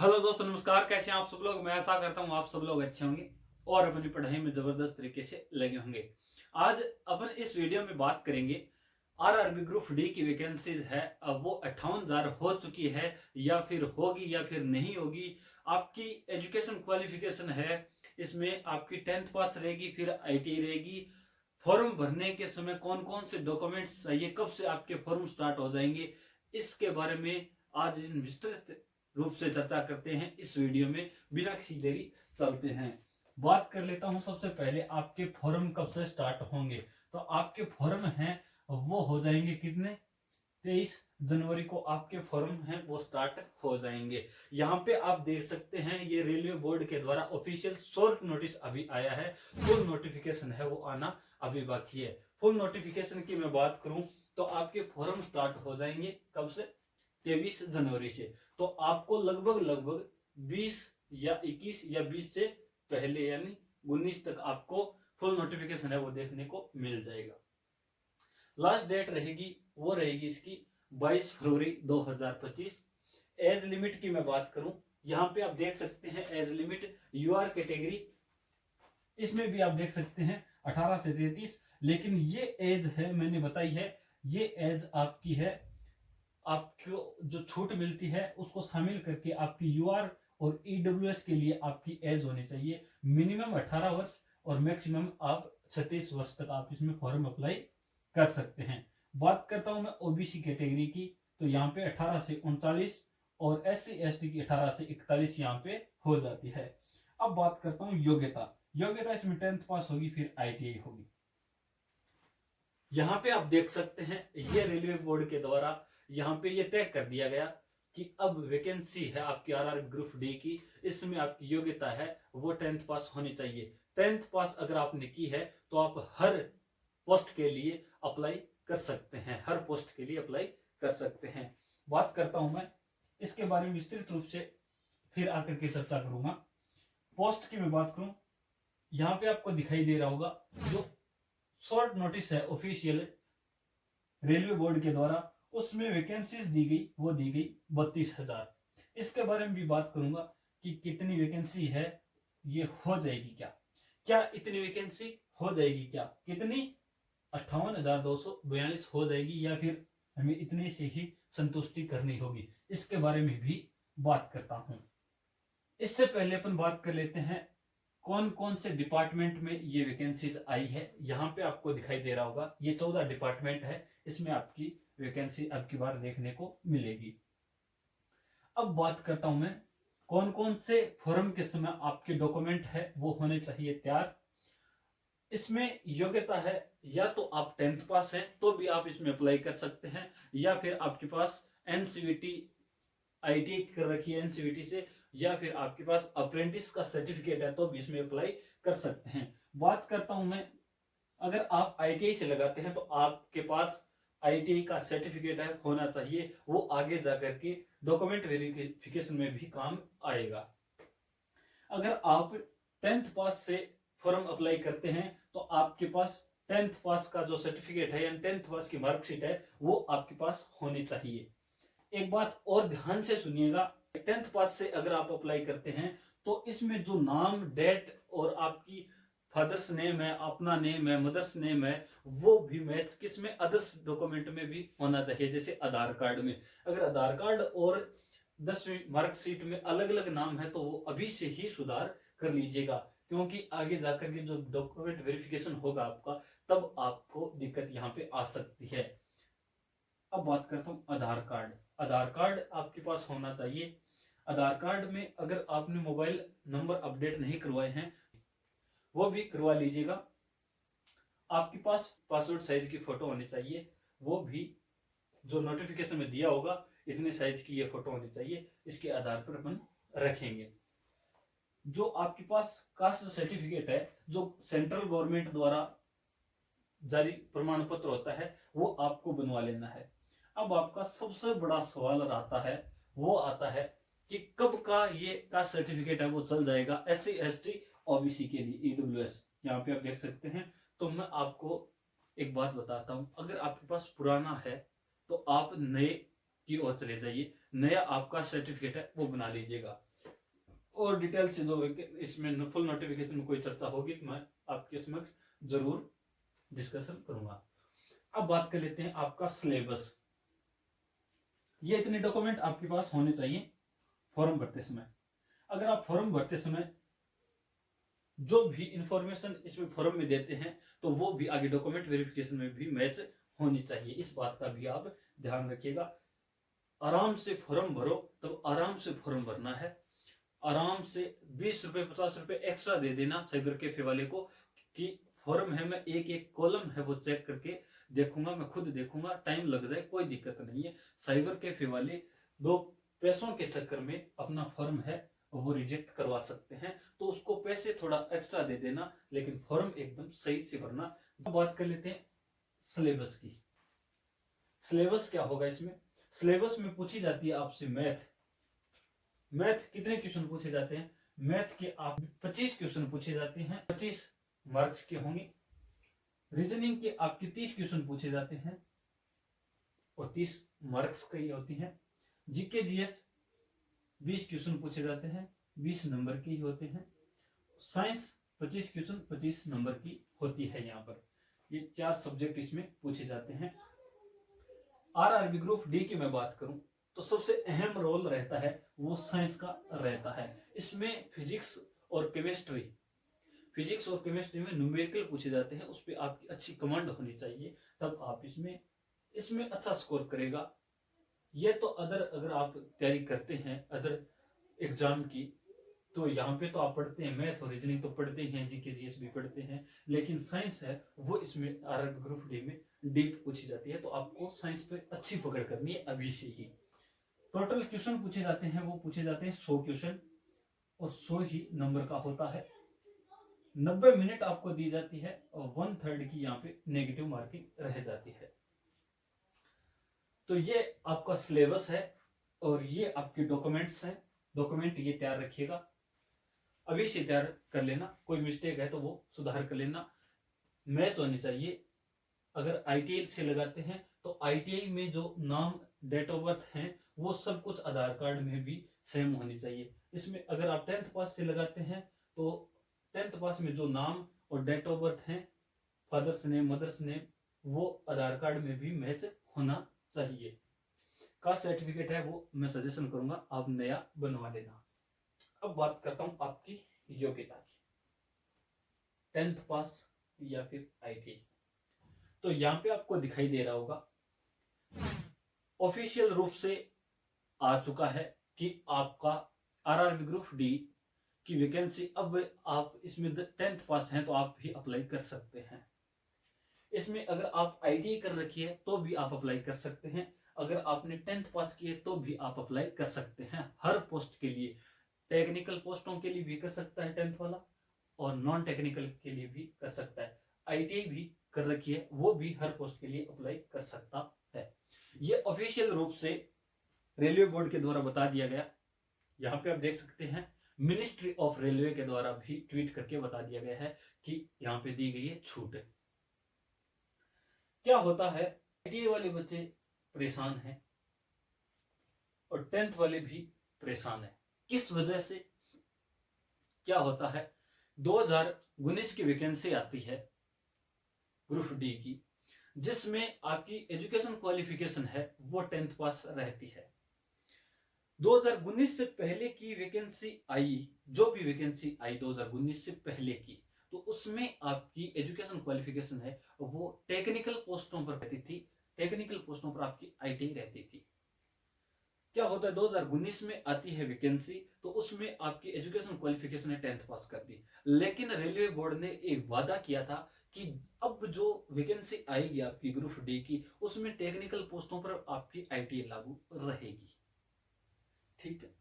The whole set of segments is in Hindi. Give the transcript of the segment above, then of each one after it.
हेलो दोस्तों, नमस्कार। कैसे हैं आप सब लोग। मैं आशा करता हूँ आप सब लोग अच्छे होंगे और अपनी पढ़ाई में जबरदस्त तरीके से लगे होंगे। आज अपन इस वीडियो में बात करेंगे आरआरबी ग्रुप डी की वैकेंसीज है। अब वो 58,000 हो चुकी है या फिर होगी या फिर नहीं होगी। आपकी एजुकेशन क्वालिफिकेशन है, इसमें आपकी 10th पास रहेगी, फिर आईटीआई रहेगी। फॉर्म भरने के समय कौन कौन से डॉक्यूमेंट्स चाहिए, कब से आपके फॉर्म स्टार्ट हो जाएंगे, इसके बारे में आज विस्तृत रूप से चर्चा करते हैं इस वीडियो में। बिना किसी देरी चलते हैं, बात कर लेता हूं। सबसे पहले आपके फॉर्म कब से स्टार्ट होंगे। तो आपके फॉर्म हैं वो हो जाएंगे कितने, 23 जनवरी को आपके फॉर्म हैं वो स्टार्ट हो जाएंगे। यहाँ पे आप देख सकते हैं ये रेलवे बोर्ड के द्वारा ऑफिशियल शॉर्ट नोटिस अभी आया है। फुल नोटिफिकेशन है वो आना अभी बाकी है। फुल नोटिफिकेशन की मैं बात करूं तो आपके फॉर्म स्टार्ट हो जाएंगे कब से, 23 जनवरी से। तो आपको लगभग लगभग 20 या 21 या 20 से पहले यानी 19 तक आपको फुल नोटिफिकेशन है वो देखने को मिल जाएगा। लास्ट डेट रहेगी वो रहेगी इसकी 22 फरवरी 2025। एज लिमिट की मैं बात करूं, यहां पे आप देख सकते हैं एज लिमिट यूआर कैटेगरी, इसमें भी आप देख सकते हैं 18 से 33। लेकिन ये एज है मैंने बताई है, ये एज आपकी है, आपको जो छूट मिलती है उसको शामिल करके आपकी यूआर और ईडब्ल्यूएस के लिए आपकी एज होनी चाहिए मिनिमम 18 वर्ष और मैक्सिमम आप 36 वर्ष तक आप इसमें फॉर्म अप्लाई कर सकते हैं। बात करता हूं मैं ओबीसी कैटेगरी की, तो यहाँ पे 18 से 39 और एससी एसटी की 18 से 41 यहाँ पे हो जाती है। अब बात करता हूं योग्यता। योग्यता इसमें 10th पास होगी, फिर आईटीआई होगी। यहाँ पे आप देख सकते हैं ये रेलवे बोर्ड के द्वारा यहाँ पे ये तय कर दिया गया कि अब वैकेंसी है आपकी आरआर ग्रुप डी की, इसमें आपकी योग्यता है वो 10th पास होनी चाहिए। 10th पास अगर आपने की है तो आप हर पोस्ट के लिए अप्लाई कर सकते हैं, हर पोस्ट के लिए अप्लाई कर सकते हैं। बात करता हूं मैं इसके बारे में विस्तृत रूप से, फिर आकर के चर्चा करूंगा। पोस्ट की मैं बात करूं, यहाँ पे आपको दिखाई दे रहा होगा जो शॉर्ट नोटिस है ऑफिशियल रेलवे बोर्ड के द्वारा, उसमें वैकेंसीज दी गई वो दी गई 32,000। इसके बारे में भी बात करूंगा कि कितनी वैकेंसी है, ये हो जाएगी क्या, क्या इतनी वैकेंसी हो जाएगी, क्या कितनी 58,242 हो जाएगी या फिर हमें इतने से ही संतुष्टि करनी होगी, इसके बारे में भी बात करता हूं। इससे पहले अपन बात कर लेते हैं कौन कौन से डिपार्टमेंट में ये वैकेंसीज आई है। यहाँ पे आपको दिखाई दे रहा होगा ये 14 डिपार्टमेंट है, इसमें आपकी वैकेंसी अब की बार देखने को मिलेगी। अब बात करता हूं मैं कौन कौन से फॉर्म के समय आपके डॉक्यूमेंट है वो होने चाहिए तैयार। इसमें योग्यता है, या तो आप 10th पास है तो भी आप इसमें अप्लाई कर सकते हैं, या फिर आपके पास एनसीवीटी आईटीआई कर रखी है एनसीवीटी से, या फिर आपके पास अप्रेंटिस का सर्टिफिकेट है तो भी इसमें अप्लाई कर सकते हैं। बात करता हूं मैं, अगर आप आईटीआई से लगाते हैं तो आपके पास आईटीआई का सर्टिफिकेट है होना चाहिए, वो आगे जाकर के डॉक्यूमेंट वेरिफिकेशन में भी काम आएगा। अगर आप 10th पास से फॉर्म अप्लाई करते हैं तो आपके पास 10th पास का जो सर्टिफिकेट है या 10th पास की मार्कशीट है वो आपके पास होनी चाहिए। एक बात और ध्यान से सुनिएगा, 10th पास से अगर आप अप्लाई करते हैं तो इसमें जो नाम, डेट और आपकी फादर्स नेम है, अपना नेम है, मदर्स नेम है, वो भी मैच किसमें, अदर्स डॉक्यूमेंट में भी होना चाहिए। जैसे आधार कार्ड में अगर आधार कार्ड और 10वीं मार्कशीट में अलग अलग नाम है तो वो अभी से ही सुधार कर लीजिएगा, क्योंकि आगे जाकर के जो डॉक्यूमेंट वेरिफिकेशन होगा आपका तब आपको दिक्कत यहाँ पे आ सकती है। अब बात करता हूं आधार कार्ड। आधार कार्ड आपके पास होना चाहिए। आधार कार्ड में अगर आपने मोबाइल नंबर अपडेट नहीं करवाए हैं वो भी करवा लीजिएगा। आपके पास पासपोर्ट साइज की फोटो होनी चाहिए, वो भी जो नोटिफिकेशन में दिया होगा इतने साइज की ये फोटो होनी चाहिए, इसके आधार पर अपन रखेंगे। जो आपके पास कास्ट सर्टिफिकेट है जो सेंट्रल गवर्नमेंट द्वारा जारी प्रमाण पत्र होता है वो आपको बनवा लेना है। अब आपका सबसे बड़ा सवाल आता है वो आता है कि कब का ये कास्ट सर्टिफिकेट है वो चल जाएगा एससी एसटी ओबीसी के लिए, ईडब्ल्यूएस। यहाँ पे आप देख सकते हैं। तो मैं आपको एक बात बताता हूं, अगर आपके पास पुराना है तो आप नए की ओर चले जाइए, नया आपका सर्टिफिकेट है वो बना लीजिएगा। और डिटेल से जो इसमें फुल नोटिफिकेशन में कोई चर्चा होगी तो मैं आपके समक्ष जरूर डिस्कशन करूंगा। अब बात कर लेते हैं आपका सिलेबस। ये इतने डॉक्यूमेंट आपके पास होने चाहिए फॉर्म भरते समय। अगर आप फॉर्म भरते समय जो भी इंफॉर्मेशन इसमें फॉर्म में देते हैं तो वो भी आगे डॉक्यूमेंट वेरिफिकेशन में भी मैच होनी चाहिए, इस बात का भी आप ध्यान रखिएगा। आराम से फॉर्म भरो, तब आराम से फॉर्म भरना है। आराम से 20 रुपए 50 रुपए एक्स्ट्रा दे देना साइबर कैफे वाले को कि फॉर्म है, मैं एक एक कॉलम है वो चेक करके देखूंगा, मैं खुद देखूंगा, टाइम लग जाए कोई दिक्कत नहीं है। साइबर कैफे वाले दो पैसों के चक्कर में अपना फॉर्म है वो रिजेक्ट करवा सकते हैं, तो उसको पैसे थोड़ा एक्स्ट्रा दे देना, लेकिन फॉर्म एकदम सही से भरना। अब बात कर लेते हैं सिलेबस की। सिलेबस क्या होगा इसमें? सिलेबस में पूछी जाती है आपसे मैथ। मैथ कितने क्वेश्चन पूछे जाते हैं? मैथ के आप 25 क्वेश्चन पूछे जाते हैं, 25 मार्क्स के होंगे। रीजनिंग के आपके 30 क्वेश्चन पूछे जाते हैं और 30 मार्क्स की होती हैं। जीके जीएस 20 क्वेश्चन पूछे जाते हैं, 20 नंबर के ही होते हैं। साइंस 25 क्वेश्चन 25 नंबर की होती है। यहाँ पर ये 4 सब्जेक्ट इसमें पूछे जाते हैं। आरआरबी ग्रुप डी की मैं बात करूं तो सबसे अहम रोल रहता है वो साइंस का रहता है। इसमें फिजिक्स और केमिस्ट्री में न्यूमेरिकल पूछे जाते हैं, उस पर आपकी अच्छी कमांड होनी चाहिए, तब आप इसमें अच्छा स्कोर करेगा। ये तो अगर आप तैयारी करते हैं अदर एग्जाम की, तो यहाँ पे तो आप पढ़ते हैं मैथ और रीजनिंग तो पढ़ते हैं, जीके जीएस भी पढ़ते हैं, लेकिन साइंस है वो इसमें आरआरबी ग्रुप डी में डीप पूछी जाती है, तो आपको साइंस पे अच्छी पकड़ करनी है अभी से ही। टोटल क्वेश्चन पूछे जाते हैं वो पूछे जाते हैं 100 क्वेश्चन और 100 ही नंबर का होता है। 90 मिनट आपको दी जाती है और 1/3 की यहाँ पे नेगेटिव मार्किंग रह जाती है। तो ये आपका सिलेबस है और ये आपके डॉक्यूमेंट्स हैं। डॉक्यूमेंट ये तैयार रखिएगा, अभी से तैयार कर लेना, कोई मिस्टेक है तो वो सुधार कर लेना। मैच होनी चाहिए। अगर आईटीआई से लगाते हैं तो आईटीआई में जो नाम डेट ऑफ बर्थ है वो सब कुछ आधार कार्ड में भी सेम होनी चाहिए। इसमें अगर आप 10th पास से लगाते हैं तो 10th पास में जो नाम और डेट ऑफ बर्थ है, फादर्स नेम मदर्स नेम, वो आधार कार्ड में भी मैच होना चाहिए। कास्ट सर्टिफिकेट है वो मैं सजेशन करूंगा आप नया बनवा लेना। अब बात करता हूं आपकी योग्यता की, 10th पास या फिर आईटीआई। तो यहाँ पे आपको दिखाई दे रहा होगा ऑफिशियल रूप से आ चुका है कि आपका आरआरबी ग्रुप डी की वैकेंसी, अब आप इसमें 10th पास हैं तो आप भी अप्लाई कर सकते हैं। इसमें अगर आप आईटीआई कर रखी है तो भी आप अप्लाई कर सकते हैं, अगर आपने 10th पास की है तो भी आप अप्लाई कर सकते हैं। हर पोस्ट के लिए, टेक्निकल पोस्टों के लिए भी कर सकता है 10th वाला और नॉन टेक्निकल के लिए भी कर सकता है। आईटीआई भी कर रखी है वो भी हर पोस्ट के लिए अप्लाई कर सकता है। ये ऑफिशियल रूप से रेलवे बोर्ड के द्वारा बता दिया गया। यहाँ पे आप देख सकते हैं मिनिस्ट्री ऑफ रेलवे के द्वारा भी ट्वीट करके बता दिया गया है कि यहाँ पे दी गई है छूट। क्या होता है, आईटीआई वाले बच्चे परेशान हैं और 10th वाले भी परेशान हैं। किस वजह से? क्या होता है, 2019 की वैकेंसी आती है ग्रुप डी की, जिसमें आपकी एजुकेशन क्वालिफिकेशन है वो 10th पास रहती है। 2019 से पहले की वैकेंसी आई, जो भी वैकेंसी आई 2019 से पहले की, तो उसमें आपकी एजुकेशन क्वालिफिकेशन है वो टेक्निकल पोस्टों पर रहती थी। टेक्निकल पोस्टों पर आपकी आईटीआई रहती थी। क्या होता है, 2019 में आती है वैकेंसी तो उसमें आपकी एजुकेशन क्वालिफिकेशन है 10th पास कर दी, लेकिन रेलवे बोर्ड ने एक वादा किया था कि अब जो वैकेंसी आएगी आपकी ग्रुप डी की, उसमें टेक्निकल पोस्टों पर आपकी आईटीआई लागू रहेगी। ठीक है,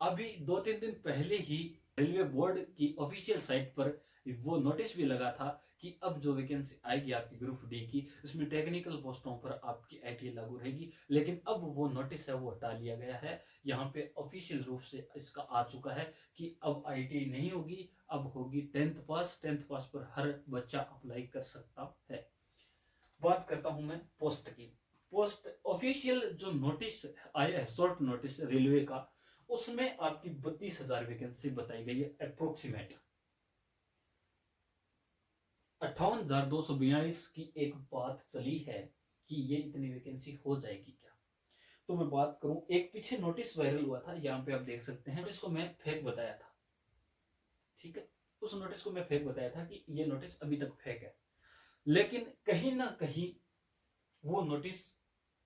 अभी 2-3 दिन पहले ही रेलवे बोर्ड की ऑफिशियल साइट पर वो नोटिस भी लगा था कि अब जो वैकेंसी आएगी आपकी ग्रुप डी की, इसमें टेक्निकल पोस्टों पर आपकी आईटीआई लागू रहेगी, लेकिन अब वो नोटिस है वो हटा लिया गया है। यहाँ पे ऑफिशियल रूप से इसका आ चुका है कि अब आईटीआई नहीं होगी, अब होगी 10th पास। 10th पास पर हर बच्चा अप्लाई कर सकता है। बात करता हूं मैं पोस्ट की। पोस्ट ऑफिशियल जो नोटिस आया है, शॉर्ट नोटिस रेलवे का, उसमें आपकी 32,000 वैकेंसी बताई गई है अप्रोक्सीमेट। 58,242 की एक बात चली है कि ये इतनी वैकेंसी हो जाएगी क्या। तो मैं बात करूं, एक पीछे नोटिस वायरल हुआ था, यहाँ पे आप देख सकते हैं, इसको मैं फेक बताया था, ठीक है, उस नोटिस को मैं फेक बताया था कि ये नोटिस अभी तक फेक है। लेकिन कहीं ना कहीं वो नोटिस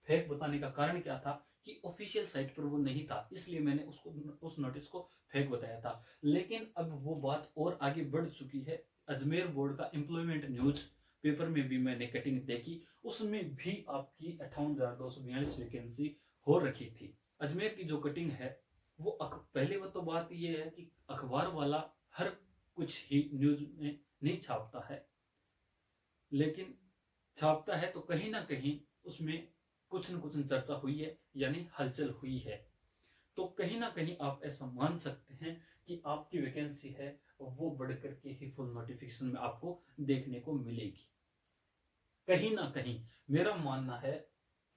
फेक बताने का कारण क्या था कि ऑफिशियल साइट पर वो नहीं था, इसलिए मैंने उसको उस नोटिस को फेक बताया था। लेकिन अब वो बात और आगे बढ़ चुकी है। अजमेर बोर्ड का एम्प्लॉयमेंट न्यूज पेपर में भी मैंने कटिंग देखी, उसमें भी आपकी 58,242 वैकेंसी हो रखी थी। अजमेर की जो कटिंग है वो पहले वो तो बात ये है कि अखबार वाला हर कुछ ही न्यूज में नहीं छापता है, लेकिन छापता है तो कहीं ना कहीं उसमें कुछ न कुछ चर्चा हुई है, यानी हलचल हुई है। तो कहीं ना कहीं आप ऐसा मान सकते हैं कि आपकी वैकेंसी है वो बढ़ करके ही फुल नोटिफिकेशन में आपको देखने को मिलेगी। कहीं ना कहीं मेरा मानना है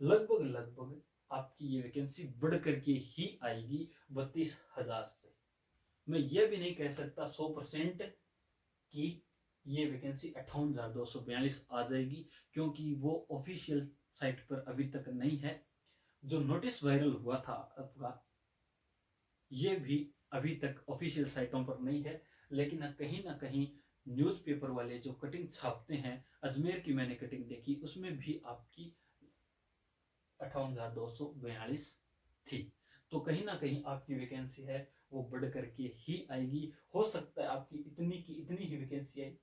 लगभग लगभग आपकी ये वैकेंसी बढ़ करके ही आएगी 32,000 से। मैं ये भी नहीं कह सकता 100% कि ये वैकेंसी 58,242 आ जाएगी, क्योंकि वो ऑफिशियल साइट पर अभी तक नहीं है। जो नोटिस वायरल हुआ था आपका, ये भी अभी तक ऑफिशियल साइटों पर नहीं है। लेकिन कहीं ना कहीं न्यूज़पेपर वाले जो कटिंग छापते हैं, अजमेर की मैंने कटिंग देखी, उसमें भी आपकी 58,242 थी। तो कहीं ना कहीं आपकी वैकेंसी है वो बढ़ करके ही आएगी। हो सकता है आपकी इतनी की इतनी ही वैकेंसी आए,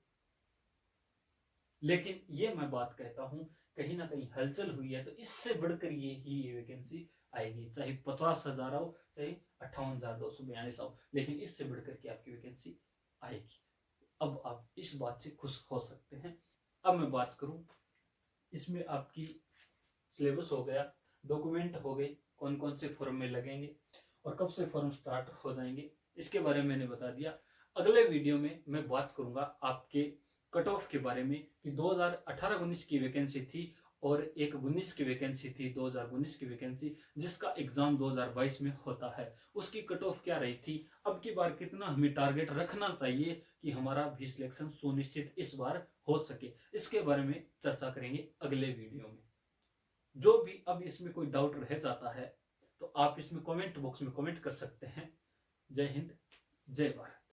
लेकिन ये मैं बात कहता हूं कहीं ना कहीं हलचल हुई है तो इससे बढ़कर ये वैकेंसी आएगी, चाहे 50,000 आओ चाहे 58,242 आओ, लेकिन इससे बढ़कर के आपकी वैकेंसी आएगी। अब आप इस बात से खुश हो सकते हैं। अब मैं बात करूं, इसमें आपकी सिलेबस हो गया, डॉक्यूमेंट हो गए, कौन कौन से फॉर्म में लगेंगे और कब से फॉर्म स्टार्ट हो जाएंगे, इसके बारे में मैंने बता दिया। अगले वीडियो में मैं बात करूंगा आपके कट ऑफ के बारे में कि 2018-19 की वैकेंसी थी और एक 19 की वैकेंसी थी, 2019 की वैकेंसी जिसका एग्जाम 2022 में होता है, उसकी कट ऑफ क्या रही थी, अब की बार कितना हमें टारगेट रखना चाहिए कि हमारा भी सिलेक्शन सुनिश्चित इस बार हो सके, इसके बारे में चर्चा करेंगे अगले वीडियो में। जो भी अब इसमें कोई डाउट रह जाता है तो आप इसमें कमेंट बॉक्स में कमेंट कर सकते हैं। जय हिंद, जय भारत।